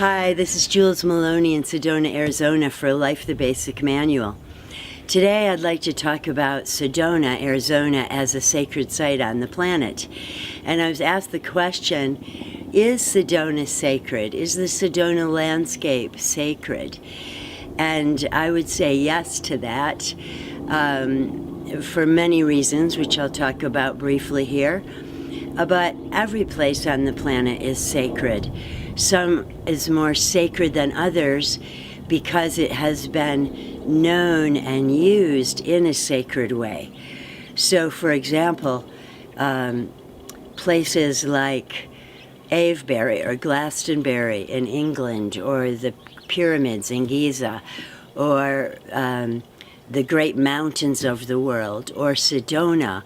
Hi, this is Jules Maloney in Sedona, Arizona for Life the Basic Manual. Today I'd like to talk about Sedona, Arizona as a sacred site on the planet. And I was asked the question, is Sedona sacred? Is the Sedona landscape sacred? And I would say yes to that for many reasons, which I'll talk about briefly here. But every place on the planet is sacred. Some is more sacred than others because it has been known and used in a sacred way. So, for example, places like Avebury or Glastonbury in England, or the pyramids in Giza, or the great mountains of the world, or Sedona,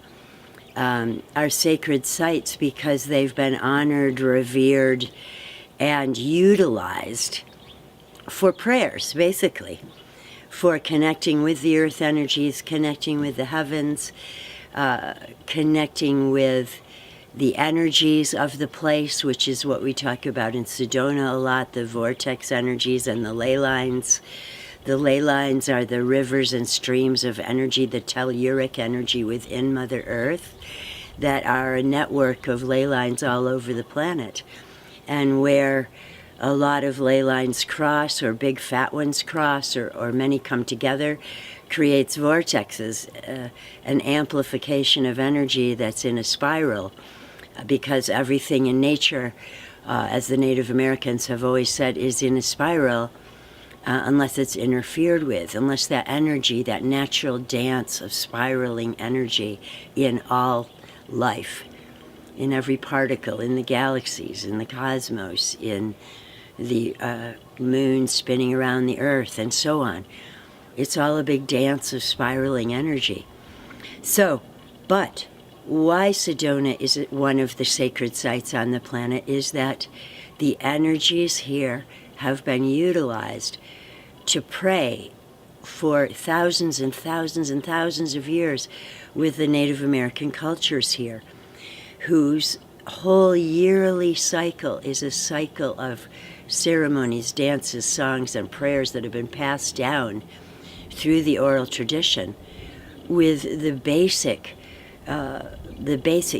are sacred sites because they've been honored, revered, and utilized for prayers, basically, for connecting with the earth energies, connecting with the heavens, connecting with the energies of the place, which is what we talk about in Sedona a lot, the vortex energies and the ley lines. The ley lines are the rivers and streams of energy, the telluric energy within Mother Earth, that are a network of ley lines all over the planet. And where a lot of ley lines cross, or big fat ones cross, or many come together, creates vortexes, an amplification of energy that's in a spiral, because everything in nature, as the Native Americans have always said, is in a spiral unless it's interfered with, unless that energy, that natural dance of spiraling energy in all life, in every particle, in the galaxies, in the cosmos, in the moon spinning around the earth, and so on. It's all a big dance of spiraling energy. So, but why Sedona is one of the sacred sites on the planet is that the energies here have been utilized to pray for thousands and thousands and thousands of years with the Native American cultures here, whose whole yearly cycle is a cycle of ceremonies, dances, songs, and prayers that have been passed down through the oral tradition, with the basic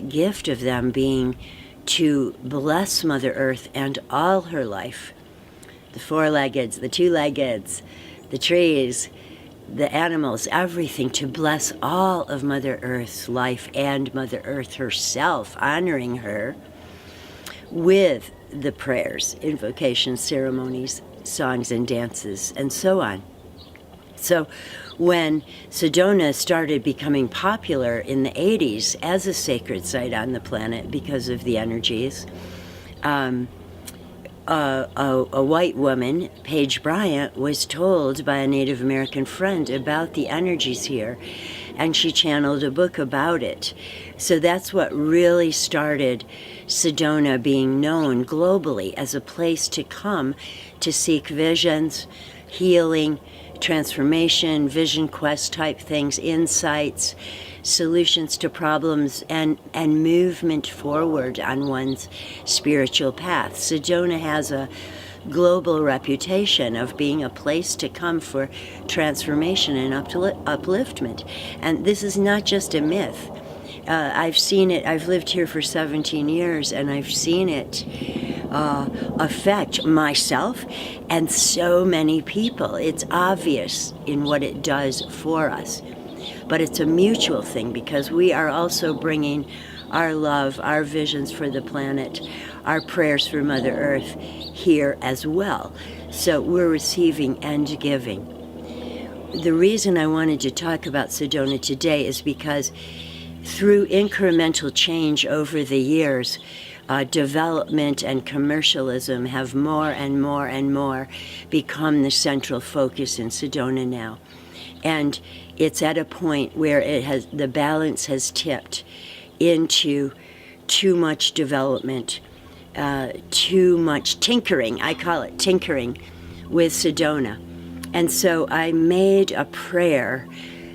gift of them being to bless Mother Earth and all her life, the four-leggeds, the two-leggeds, the trees, the animals, everything, to bless all of Mother Earth's life and Mother Earth herself, honoring her with the prayers, invocations, ceremonies, songs, and dances, and so on. So when Sedona started becoming popular in the 80s as a sacred site on the planet because of the energies, a white woman, Page Bryant, was told by a Native American friend about the energies here, and she channeled a book about it. So that's what really started Sedona being known globally as a place to come to seek visions, healing, transformation, vision quest type things, insights, solutions to problems, and movement forward on one's spiritual path. Sedona has a global reputation of being a place to come for transformation and upliftment. And this is not just a myth. I've seen it. I've lived here for 17 years, and I've seen it affect myself and so many people. It's obvious in what it does for us. But it's a mutual thing, because we are also bringing our love, our visions for the planet, our prayers for Mother Earth here as well. So we're receiving and giving. The reason I wanted to talk about Sedona today is because through incremental change over the years, development and commercialism have more and more and more become the central focus in Sedona now. And it's at a point where the balance has tipped into too much development, too much tinkering. I call it tinkering with Sedona. And so I made a prayer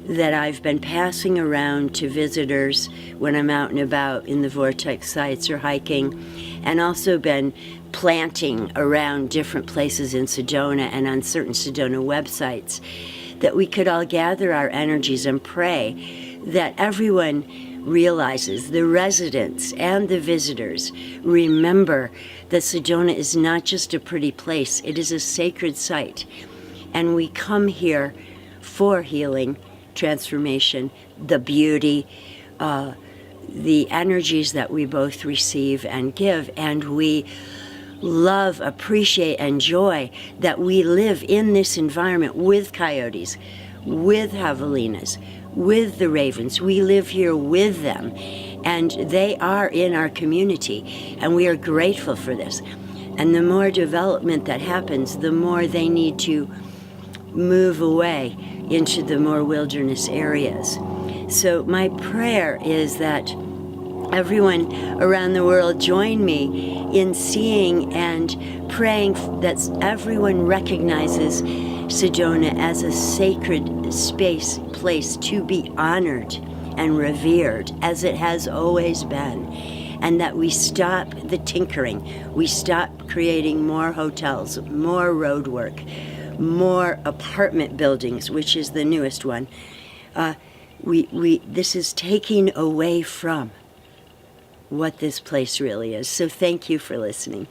that I've been passing around to visitors when I'm out and about in the Vortex sites or hiking, and also been planting around different places in Sedona and on certain Sedona websites, that we could all gather our energies and pray that everyone realizes, the residents and the visitors, remember that Sedona is not just a pretty place, it is a sacred site. And we come here for healing, transformation, the beauty, the energies that we both receive and give, and we love, appreciate, and enjoy that we live in this environment with coyotes, with javelinas, with the ravens. We live here with them, and they are in our community, and we are grateful for this. And the more development that happens, the more they need to move away into the more wilderness areas. So my prayer is that everyone around the world join me in seeing and praying that everyone recognizes Sedona as a sacred place to be honored and revered, as it has always been, and that we stop the tinkering, we stop creating more hotels, more road work, more apartment buildings, which is the newest one. This is taking away from what this place really is. So thank you for listening.